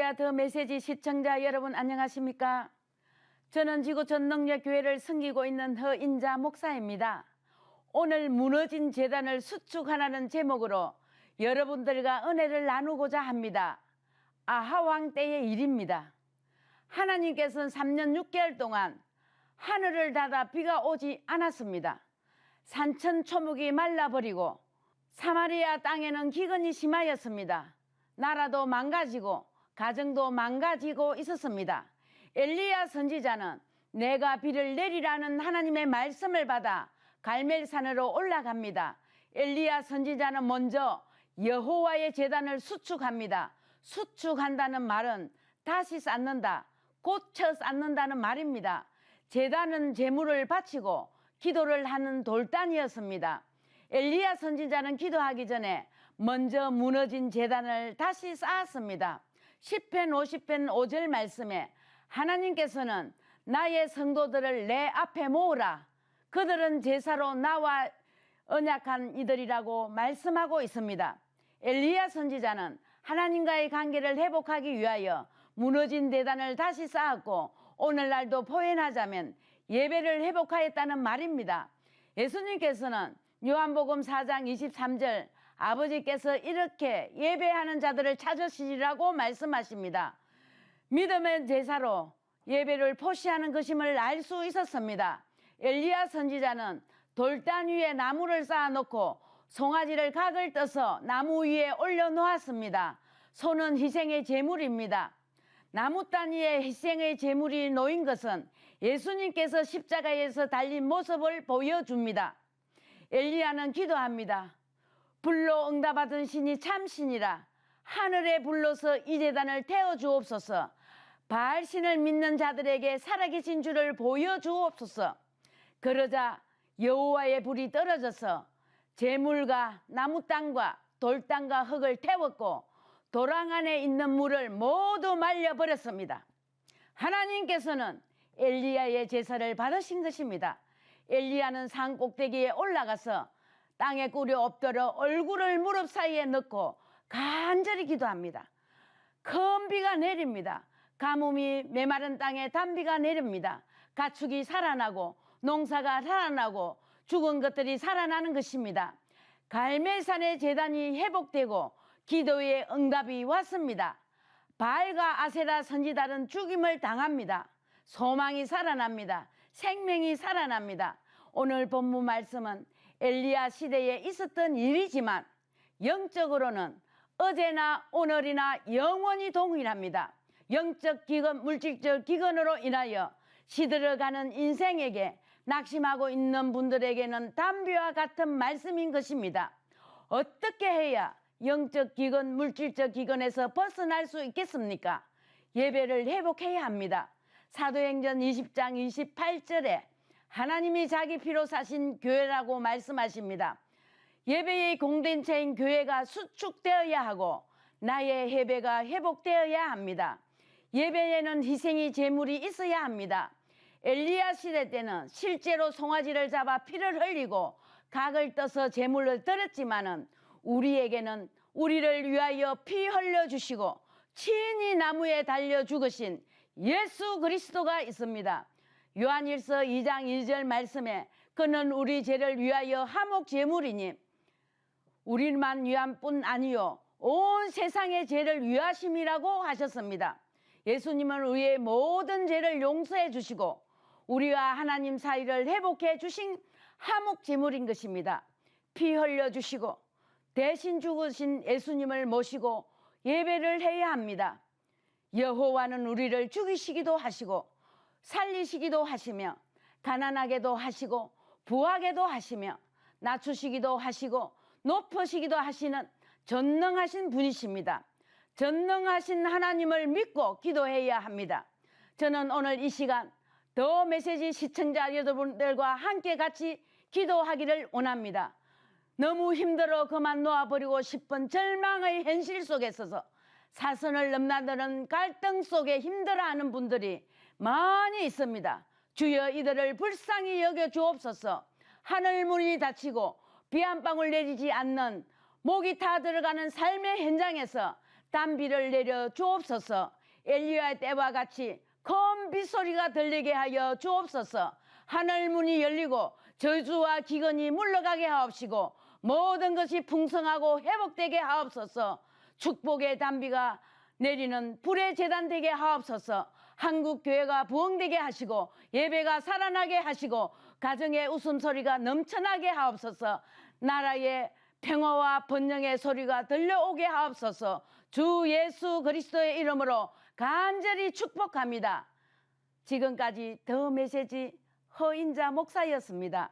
할렐루야 더 메시지 시청자 여러분 안녕하십니까? 저는 지구촌 능력교회를 섬기고 있는 허인자 목사입니다. 오늘 무너진 재단을 수축하라는 제목으로 여러분들과 은혜를 나누고자 합니다. 아하왕 때의 일입니다. 하나님께서는 3년 6개월 동안 하늘을 닫아 비가 오지 않았습니다. 산천초목이 말라버리고 사마리아 땅에는 기근이 심하였습니다. 나라도 망가지고 가정도 망가지고 있었습니다. 엘리야 선지자는 내가 비를 내리라는 하나님의 말씀을 받아 갈멜산으로 올라갑니다. 엘리야 선지자는 먼저 여호와의 제단을 수축합니다. 수축한다는 말은 다시 쌓는다, 고쳐 쌓는다는 말입니다. 제단은 제물을 바치고 기도를 하는 돌단이었습니다. 엘리야 선지자는 기도하기 전에 먼저 무너진 제단을 다시 쌓았습니다. 10편 50편 5절 말씀에 하나님께서는 나의 성도들을 내 앞에 모으라. 그들은 제사로 나와 언약한 이들이라고 말씀하고 있습니다. 엘리야 선지자는 하나님과의 관계를 회복하기 위하여 무너진 제단을 다시 쌓았고 오늘날도 표현하자면 예배를 회복하였다는 말입니다. 예수님께서는 요한복음 4장 23절 아버지께서 이렇게 예배하는 자들을 찾으시리라고 말씀하십니다. 믿음의 제사로 예배를 포시하는 것임을 알 수 있었습니다. 엘리야 선지자는 돌단 위에 나무를 쌓아놓고 송아지를 각을 떠서 나무 위에 올려놓았습니다. 소는 희생의 제물입니다. 나무단 위에 희생의 제물이 놓인 것은 예수님께서 십자가에서 달린 모습을 보여줍니다. 엘리야는 기도합니다. 불로 응답하던 신이 참신이라 하늘에 불러서 이 제단을 태워주옵소서. 바알신을 믿는 자들에게 살아계신 줄을 보여주옵소서. 그러자 여호와의 불이 떨어져서 제물과 나무 땅과 돌 땅과 흙을 태웠고 도랑 안에 있는 물을 모두 말려버렸습니다. 하나님께서는 엘리야의 제사를 받으신 것입니다. 엘리야는 산 꼭대기에 올라가서 땅에 꿇어 엎드려 얼굴을 무릎 사이에 넣고 간절히 기도합니다. 큰 비가 내립니다. 가뭄이 메마른 땅에 단비가 내립니다. 가축이 살아나고 농사가 살아나고 죽은 것들이 살아나는 것입니다. 갈멜산의 제단이 회복되고 기도의 응답이 왔습니다. 바알과 아세라 선지자는 죽임을 당합니다. 소망이 살아납니다. 생명이 살아납니다. 오늘 본문 말씀은 엘리야 시대에 있었던 일이지만 영적으로는 어제나 오늘이나 영원히 동일합니다. 영적 기근, 물질적 기근으로 인하여 시들어가는 인생에게 낙심하고 있는 분들에게는 담비와 같은 말씀인 것입니다. 어떻게 해야 영적 기근, 물질적 기근에서 벗어날 수 있겠습니까? 예배를 회복해야 합니다. 사도행전 20장 28절에 하나님이 자기 피로 사신 교회라고 말씀하십니다. 예배의 공동체인 교회가 수축되어야 하고 나의 예배가 회복되어야 합니다. 예배에는 희생의 제물이 있어야 합니다. 엘리야 시대 때는 실제로 송아지를 잡아 피를 흘리고 각을 떠서 제물을 드렸지만은 우리에게는 우리를 위하여 피 흘려주시고 친히 나무에 달려 죽으신 예수 그리스도가 있습니다. 요한일서 2장 1절 말씀에 그는 우리 죄를 위하여 화목 제물이니 우리만 위한 뿐 아니요 온 세상의 죄를 위하심이라고 하셨습니다. 예수님은 우리의 모든 죄를 용서해 주시고 우리와 하나님 사이를 회복해 주신 화목 제물인 것입니다. 피 흘려 주시고 대신 죽으신 예수님을 모시고 예배를 해야 합니다. 여호와는 우리를 죽이시기도 하시고 살리시기도 하시며 가난하게도 하시고 부하게도 하시며 낮추시기도 하시고 높으시기도 하시는 전능하신 분이십니다. 전능하신 하나님을 믿고 기도해야 합니다. 저는 오늘 이 시간 더 메시지 시청자 여러분들과 함께 같이 기도하기를 원합니다. 너무 힘들어 그만 놓아버리고 싶은 절망의 현실 속에 있어서 사선을 넘나드는 갈등 속에 힘들어하는 분들이 많이 있습니다. 주여 이들을 불쌍히 여겨 주옵소서. 하늘문이 닫히고 비 한 방울 내리지 않는 목이 타 들어가는 삶의 현장에서 단비를 내려 주옵소서. 엘리야의 때와 같이 큰 빗소리가 들리게 하여 주옵소서. 하늘 문이 열리고 저주와 기근이 물러가게 하옵시고 모든 것이 풍성하고 회복되게 하옵소서. 축복의 단비가 내리는 불의 제단 되게 하옵소서. 한국 교회가 부흥되게 하시고 예배가 살아나게 하시고 가정의 웃음소리가 넘쳐나게 하옵소서. 나라의 평화와 번영의 소리가 들려오게 하옵소서. 주 예수 그리스도의 이름으로 간절히 축복합니다. 지금까지 더 메시지 허인자 목사였습니다.